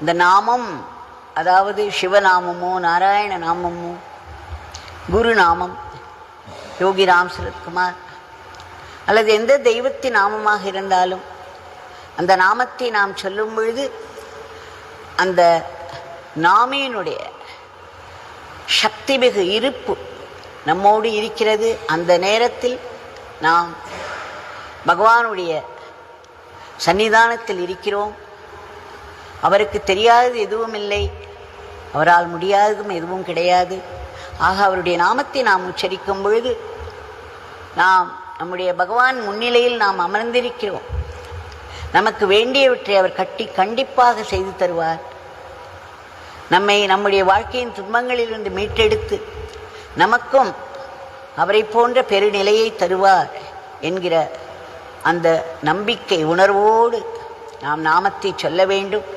இந்த நாமம், அதாவது சிவநாமமோ நாராயண நாமமோ குரு நாமம், யோகி ராம் சரத்குமார் அல்லது எந்த தெய்வத்தின் நாமமாக இருந்தாலும் அந்த நாமத்தை நாம் சொல்லும் பொழுது அந்த நாமியினுடைய சக்தி மிகு இருப்பு நம்மோடு இருக்கிறது. அந்த நேரத்தில் நாம் பகவானுடைய சன்னிதானத்தில் இருக்கிறோம். அவருக்கு தெரியாதது எதுவும் இல்லை, அவரால் முடியாததும் எதுவும் கிடையாது. ஆக அவருடைய நாமத்தை நாம் உச்சரிக்கும் பொழுது நாம் நம்முடைய பகவான் முன்னிலையில் நாம் அமர்ந்திருக்கிறோம். நமக்கு வேண்டியவற்றை அவர் கண்டிப்பாக செய்து தருவார். நம்மை நம்முடைய வாழ்க்கையின் துன்பங்களிலிருந்து மீட்டெடுத்து நமக்கும் அவரை போன்ற பெருநிலையை தருவார் என்கிற அந்த நம்பிக்கை உணர்வோடு நாம் நாமத்தை சொல்ல வேண்டும்.